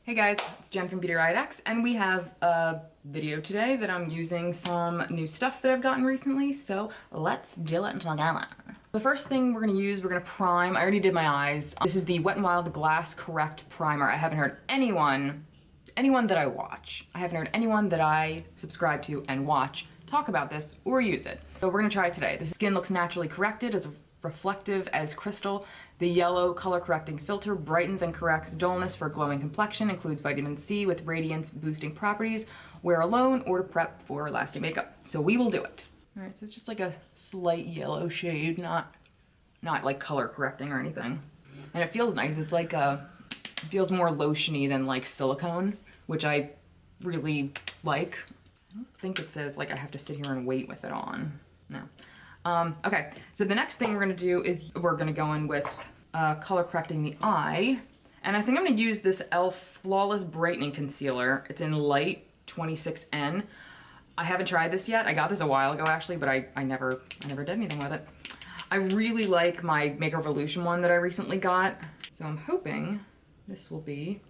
Hey guys, it's Jen from beautyriotx, and we have a video today that I'm using some new stuff that I've gotten recently, so let's do it together. The first thing we're gonna prime. I already did my eyes. This is the Wet n Wild Glass Correct Primer. I haven't heard anyone that I watch, I haven't heard anyone that I subscribe to and watch talk about this or use it. So we're gonna try it today. The skin looks naturally corrected, as reflective as crystal. The yellow color correcting filter brightens and corrects dullness for glowing complexion, includes vitamin C with radiance boosting properties. Wear alone or to prep for lasting makeup. So we will do it. All right, so it's just like a slight yellow shade, not like color correcting or anything. And it feels nice. It's like it feels more lotiony than like silicone, which I really like. I don't think it says like I have to sit here and wait with it on. No. Okay, so the next thing we're gonna do is we're gonna go in with color correcting the eye. And I think I'm gonna use this e.l.f. Flawless Brightening Concealer. It's in Lite 26N. I haven't tried this yet. I got this a while ago actually, but I never did anything with it. I really like my Makeup Revolution one that I recently got. So I'm hoping this will be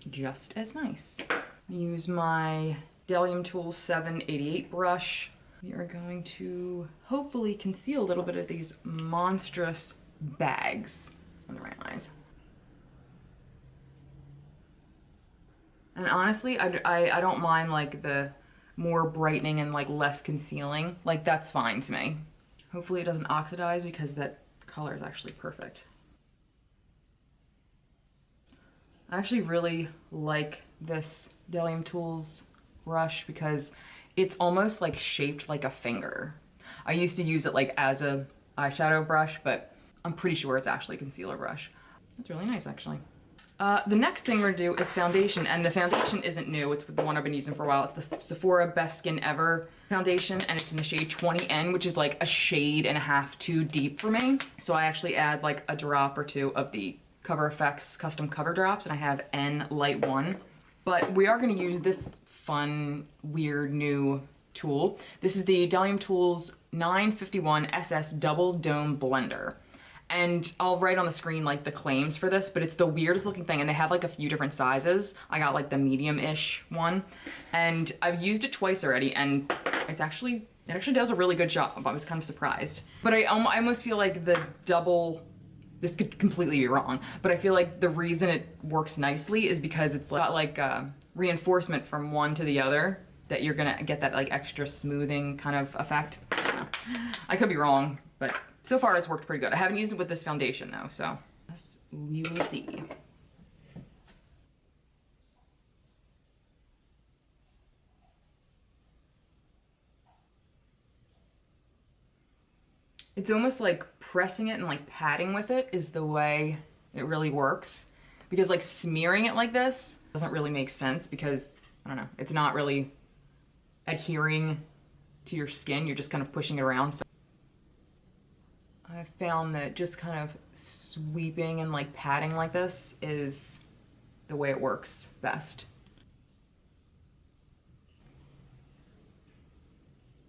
just as nice. Use my Bdellium Tools 788 brush. We are going to hopefully conceal a little bit of these monstrous bags under my eyes. And honestly, I don't mind like the more brightening and like less concealing. Like that's fine to me. Hopefully it doesn't oxidize because that color is actually perfect. I actually really like this Bdellium Tools brush because it's almost like shaped like a finger. I used to use it like as a eyeshadow brush, but I'm pretty sure it's actually a concealer brush. That's really nice actually. The next thing we're gonna do is foundation, and the foundation isn't new. It's the one I've been using for a while. It's the Sephora Best Skin Ever foundation, and it's in the shade 20N, which is like a shade and a half too deep for me. So I actually add like a drop or two of the Cover FX custom cover drops, and I have N Light 1. But we are gonna use this fun, weird new tool. This is the Bdellium Tools 951 SS Double Dome Blender. And I'll write on the screen like the claims for this, but it's the weirdest looking thing, and they have like a few different sizes. I got like the medium-ish one, and I've used it twice already, and it actually does a really good job. I was kind of surprised. But I almost feel like the double, this could completely be wrong, but I feel like the reason it works nicely is because it's got like reinforcement from one to the other, that you're gonna get that like extra smoothing kind of effect. I could be wrong, but so far it's worked pretty good. I haven't used it with this foundation though, so we will see. It's almost like pressing it and like patting with it is the way it really works. Because like smearing it like this doesn't really make sense because, I don't know, it's not really adhering to your skin. You're just kind of pushing it around. So I found that just kind of sweeping and like patting like this is the way it works best.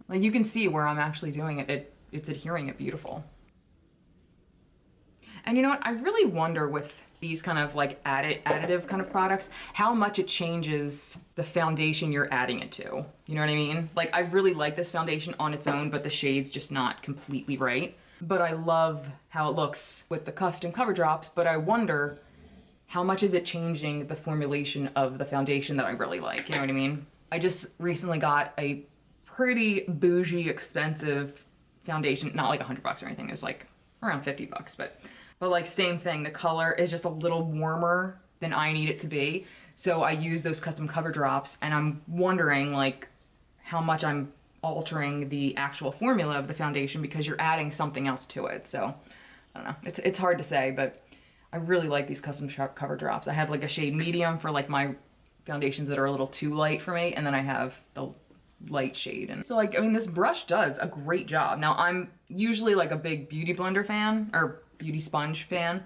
Like you can see where I'm actually doing it, it's adhering it beautiful. And you know what, I really wonder with these kind of like additive kind of products, how much it changes the foundation you're adding it to. You know what I mean? Like I really like this foundation on its own, but the shade's just not completely right. But I love how it looks with the custom cover drops, but I wonder how much is it changing the formulation of the foundation that I really like, you know what I mean? I just recently got a pretty bougie expensive foundation, not like $100 or anything, it was like around 50 bucks, but like same thing, the color is just a little warmer than I need it to be. So I use those custom cover drops, and I'm wondering like how much I'm altering the actual formula of the foundation because you're adding something else to it. So I don't know, it's hard to say, but I really like these custom cover drops. I have like a shade medium for like my foundations that are a little too light for me, and then I have the light shade. And so like, I mean, this brush does a great job. Now I'm usually like a big beauty blender fan or beauty sponge fan,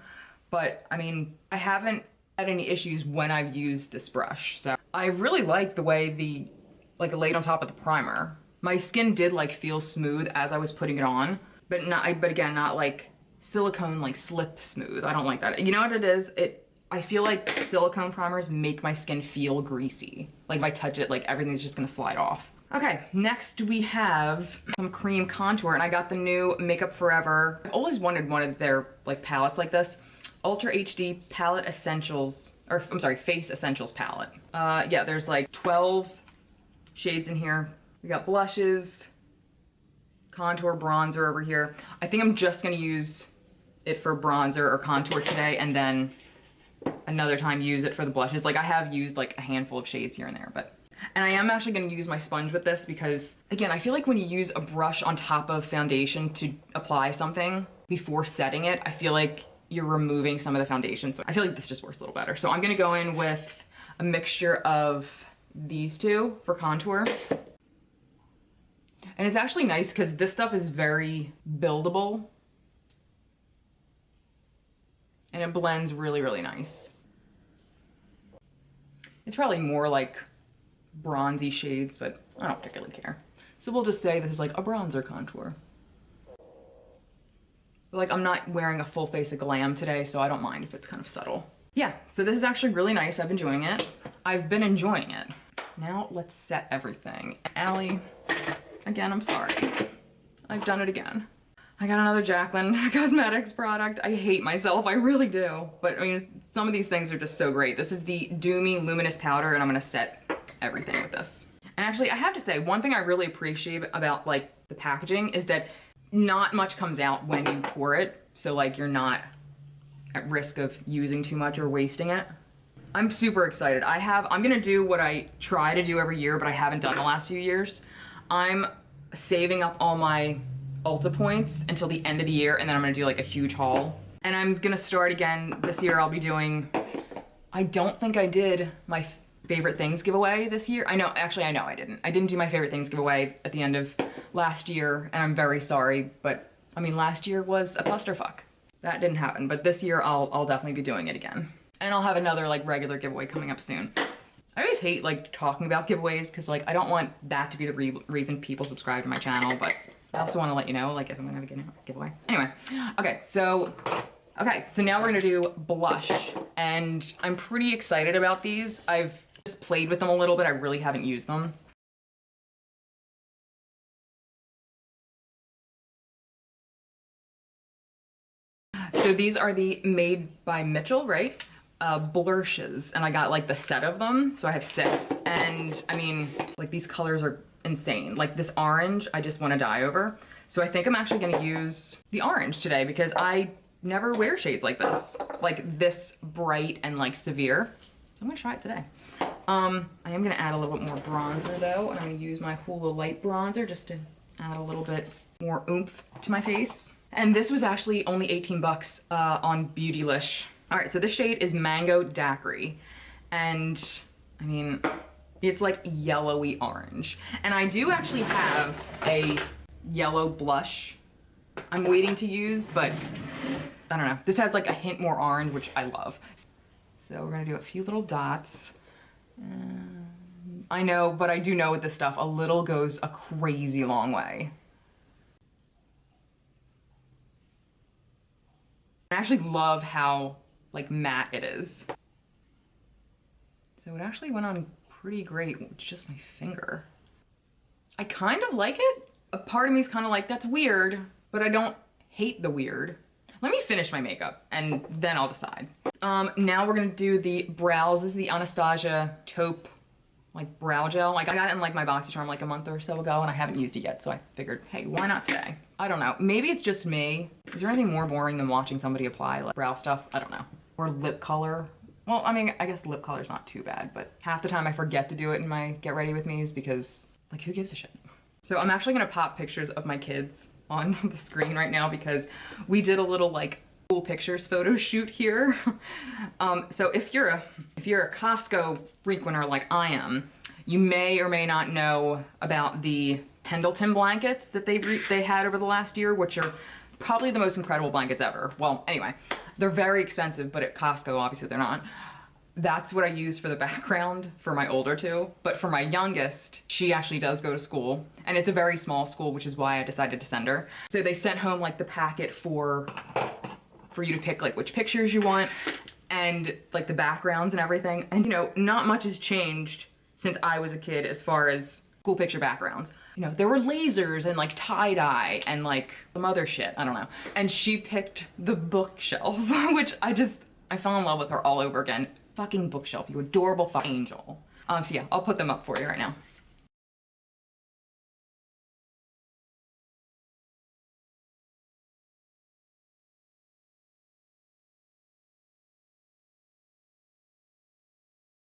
but I mean, I haven't had any issues when I've used this brush. So I really like the way like it laid on top of the primer. My skin did like feel smooth as I was putting it on, but again, not like silicone like slip smooth. I don't like that. You know what it is? I feel like silicone primers make my skin feel greasy. Like if I touch it, like everything's just gonna slide off. Okay, next we have some cream contour, and I got the new Makeup Forever. I've always wanted one of their like palettes like this. Ultra HD Palette Essentials, or I'm sorry, Face Essentials palette. Yeah, there's like 12 shades in here. We got blushes, contour, bronzer over here. I think I'm just gonna use it for bronzer or contour today, and then another time use it for the blushes. Like I have used like a handful of shades here and there, but. And I am actually gonna use my sponge with this because, again, I feel like when you use a brush on top of foundation to apply something before setting it, I feel like you're removing some of the foundation. So I feel like this just works a little better. So I'm gonna go in with a mixture of these two for contour. And it's actually nice because this stuff is very buildable. And it blends really, really nice. It's probably more like bronzy shades, but I don't particularly care. So we'll just say this is like a bronzer contour. But like I'm not wearing a full face of glam today, so I don't mind if it's kind of subtle. Yeah, so this is actually really nice. I've been enjoying it. I've been enjoying it. Now let's set everything. Allie, again, I'm sorry. I've done it again. I got another Jaclyn Cosmetics product. I hate myself, I really do. But I mean, some of these things are just so great. This is the Doomy Luminous powder, and I'm gonna set everything with this. And actually, I have to say, one thing I really appreciate about like the packaging is that not much comes out when you pour it. So like you're not at risk of using too much or wasting it. I'm super excited. I'm gonna do what I try to do every year, but I haven't done the last few years. I'm saving up all my Ulta points until the end of the year, and then I'm gonna do like a huge haul. And I'm gonna start again this year. I'll be doing, I don't think I did my favorite things giveaway this year. I know I didn't. I didn't do my favorite things giveaway at the end of last year, and I'm very sorry, but I mean, last year was a clusterfuck. That didn't happen, but this year I'll definitely be doing it again. And I'll have another like regular giveaway coming up soon. I always hate like talking about giveaways because like I don't want that to be the reason people subscribe to my channel, but I also want to let you know like if I'm gonna have a giveaway. Anyway, so now we're gonna do blush, and I'm pretty excited about these. I've just played with them a little bit. I really haven't used them. So these are the Made by Mitchell, right? Blurshes, and I got like the set of them, so I have 6. And I mean, like these colors are insane. Like this orange, I just want to die over. So I think I'm actually going to use the orange today because I never wear shades like this bright and like severe. So I'm gonna try it today. I am gonna add a little bit more bronzer though, and I'm gonna use my Hoola Light bronzer just to add a little bit more oomph to my face. And this was actually only 18 bucks on Beautylish. All right, so this shade is Mango Daquiri, and I mean, it's like yellowy orange. And I do actually have a yellow blush I'm waiting to use, but I don't know. This has like a hint more orange, which I love. So we're gonna do a few little dots. I know, but I do know with this stuff, a little goes a crazy long way. I actually love how like matte it is. So it actually went on pretty great with just my finger. I kind of like it. A part of me is kind of like, that's weird, but I don't hate the weird. Let me finish my makeup and then I'll decide. Now we're gonna do the brows. This is the Anastasia Taupe like brow gel. Like I got it in like my BoxyCharm like a month or so ago and I haven't used it yet, so I figured, hey, why not today? I don't know, maybe it's just me. Is there anything more boring than watching somebody apply like brow stuff? I don't know. Or lip color. Well, I mean, I guess lip color is not too bad, but half the time I forget to do it in my get ready with me's because like who gives a shit? So I'm actually gonna pop pictures of my kids on the screen right now because we did a little like cool pictures photo shoot here. So if you're a Costco frequenter like I am, you may or may not know about the Pendleton blankets that they had over the last year, which are probably the most incredible blankets ever. Well, anyway, they're very expensive, but at Costco, obviously they're not. That's what I use for the background for my older two. But for my youngest, she actually does go to school, and it's a very small school, which is why I decided to send her. So they sent home like the packet for you to pick like which pictures you want. and like the backgrounds and everything. And you know, not much has changed since I was a kid as far as school picture backgrounds. You know, there were lasers and like tie-dye and like some other shit, I don't know. And she picked the bookshelf, which I fell in love with her all over again. Fucking bookshelf, you adorable fucking angel. So yeah, I'll put them up for you right now.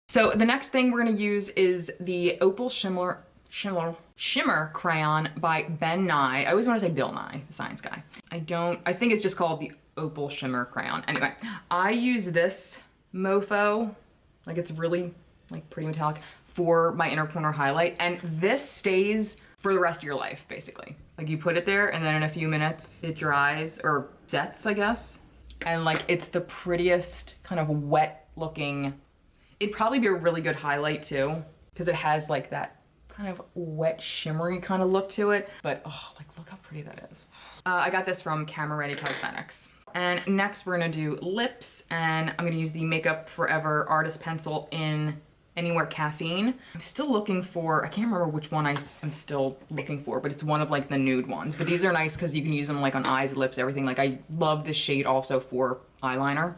So the next thing we're gonna use is the Opal Shimmer Crayon by Ben Nye. I always want to say Bill Nye, the science guy. I think it's just called the Opal Shimmer Crayon. Anyway, I use this mofo, like it's really like pretty metallic, for my inner corner highlight. And this stays for the rest of your life, basically. Like you put it there and then in a few minutes it dries or sets, I guess. And like it's the prettiest kind of wet looking. It'd probably be a really good highlight too, because it has like that kind of wet shimmery kind of look to it. But oh, like look how pretty that is. I got this from Camera Ready Cosmetics. And next we're gonna do lips, and I'm gonna use the Makeup Forever Artist Pencil in Anywhere Caffeine. I'm still looking for, I can't remember which one I'm still looking for, but it's one of like the nude ones. But these are nice because you can use them like on eyes, lips, everything. Like I love this shade also for eyeliner.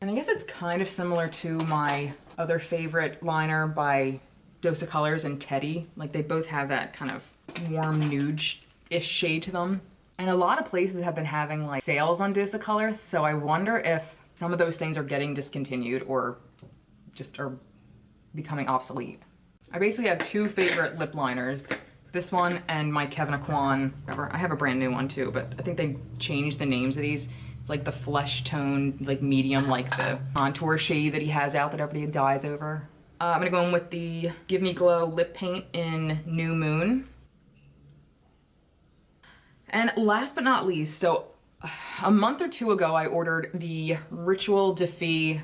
And I guess it's kind of similar to my other favorite liner by Dose of Colors and Teddy. Like they both have that kind of warm nude-ish shade to them. And a lot of places have been having like sales on Dose of Colors, so I wonder if some of those things are getting discontinued or just are becoming obsolete. I basically have two favorite lip liners. This one and my Kevyn Aucoin, whatever. I have a brand new one too, but I think they changed the names of these. It's like the flesh tone, like medium, like the contour shade that he has out that everybody dies over. I'm gonna go in with the Give Me Glow lip paint in New Moon. And last but not least, so a month or two ago, I ordered the Ritual Defy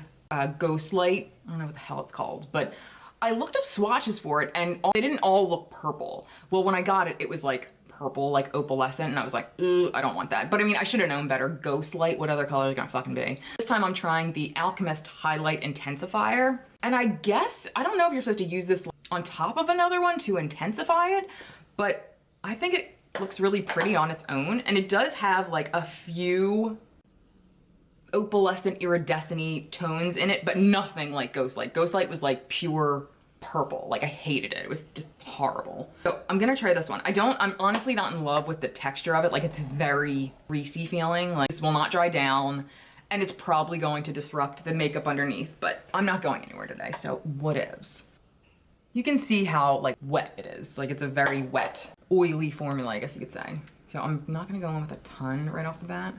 Ghost Light. I don't know what the hell it's called, but I looked up swatches for it and they didn't all look purple. Well, when I got it, it was like purple, like opalescent, and I was like, ooh, I don't want that. But I mean, I should have known better. Ghost Light, what other color is it gonna fucking be? This time I'm trying the Alchemist Highlight Intensifier. And I guess, I don't know if you're supposed to use this on top of another one to intensify it, but I think it looks really pretty on its own. And it does have like a few opalescent iridescent-y tones in it, but nothing like Ghost Light. Ghost Light was like pure purple. Like I hated it. It was just horrible. So I'm gonna try this one. I'm honestly not in love with the texture of it. Like it's very greasy feeling. Like this will not dry down and it's probably going to disrupt the makeup underneath, but I'm not going anywhere today, so whatevs. You can see how like wet it is. Like it's a very wet, oily formula, I guess you could say. So I'm not gonna go in with a ton right off the bat.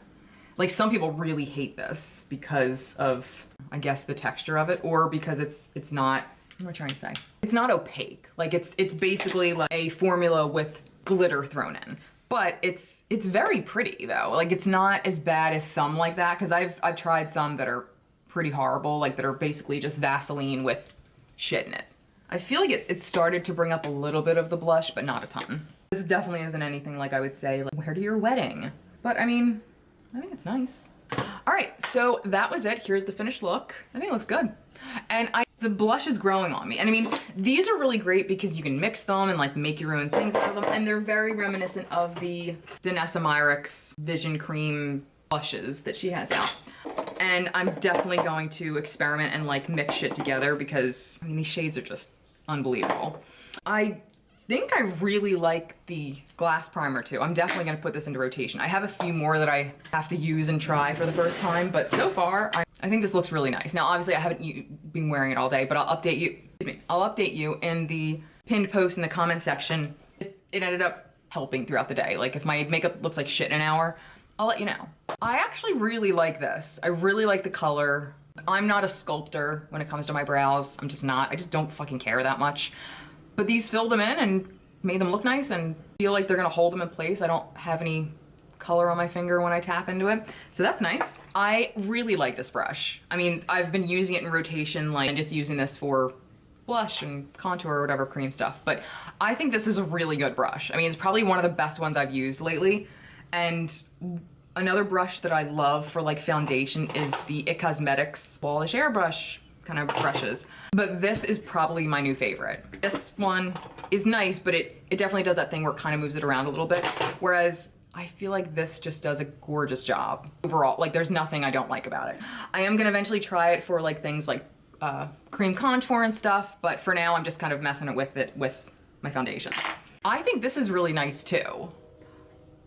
Like some people really hate this because of, I guess, the texture of it, or because it's not, what am I trying to say? It's not opaque. Like it's basically like a formula with glitter thrown in. But it's very pretty though. Like it's not as bad as some like that, because I've tried some that are pretty horrible, like that are basically just Vaseline with shit in it. I feel like it started to bring up a little bit of the blush, but not a ton. This definitely isn't anything like I would say, like, wear to your wedding. But I mean, I think it's nice. All right, so that was it. Here's the finished look. I think it looks good. And the blush is growing on me. And I mean, these are really great because you can mix them and like make your own things out of them. And they're very reminiscent of the Danessa Myricks Vision Cream blushes that she has out. And I'm definitely going to experiment and like mix shit together because I mean, these shades are just unbelievable. I think I really like the glass primer too. I'm definitely gonna put this into rotation. I have a few more that I have to use and try for the first time, but so far, I think this looks really nice. Now, obviously I haven't been wearing it all day, but I'll update you in the pinned post in the comment section if it ended up helping throughout the day. Like if my makeup looks like shit in an hour, I'll let you know. I actually really like this. I really like the color. I'm not a sculptor when it comes to my brows. I'm just not. I just don't fucking care that much. But these filled them in and made them look nice and feel like they're gonna hold them in place. I don't have any color on my finger when I tap into it. So that's nice. I really like this brush. I mean, I've been using it in rotation, like, and just using this for blush and contour or whatever cream stuff. But I think this is a really good brush. I mean, it's probably one of the best ones I've used lately. And Another brush that I love for like foundation is the It Cosmetics Polish Airbrush kind of brushes. But this is probably my new favorite. This one is nice, but it definitely does that thing where it kind of moves it around a little bit. Whereas I feel like this just does a gorgeous job. Overall, like there's nothing I don't like about it. I am gonna eventually try it for like things like cream contour and stuff, but for now I'm just kind of messing it with my foundations. I think this is really nice too.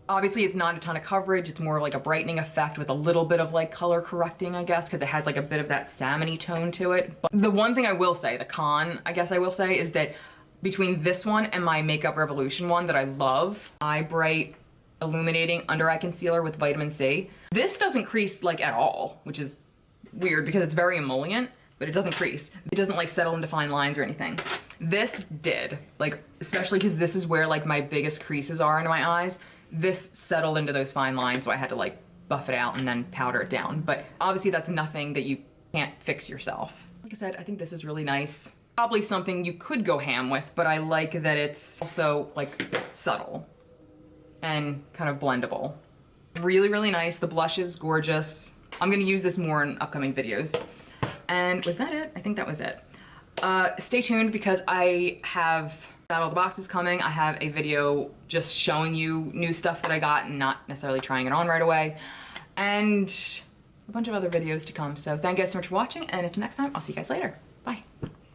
Obviously it's not a ton of coverage, it's more like a brightening effect with a little bit of like color correcting, I guess, because it has like a bit of that salmon-y tone to it. But the one thing I will say, the con, I guess I will say, is that between this one and my Makeup Revolution one that I love, Eye Bright Illuminating Under Eye Concealer with Vitamin C, this doesn't crease like at all, which is weird because it's very emollient, but it doesn't crease. It doesn't like settle into fine lines or anything. This did, like, especially because this is where like my biggest creases are under my eyes. This settled into those fine lines, so I had to like buff it out and then powder it down. But obviously that's nothing that you can't fix yourself. Like I said, I think this is really nice. Probably something you could go ham with, but I like that it's also like subtle and kind of blendable. Really, really nice. The blush is gorgeous. I'm gonna use this more in upcoming videos. And was that it? I think that was it. Stay tuned because I have got all the boxes coming. I have a video just showing you new stuff that I got and not necessarily trying it on right away. And a bunch of other videos to come. So thank you guys so much for watching, and until next time, I'll see you guys later. Bye.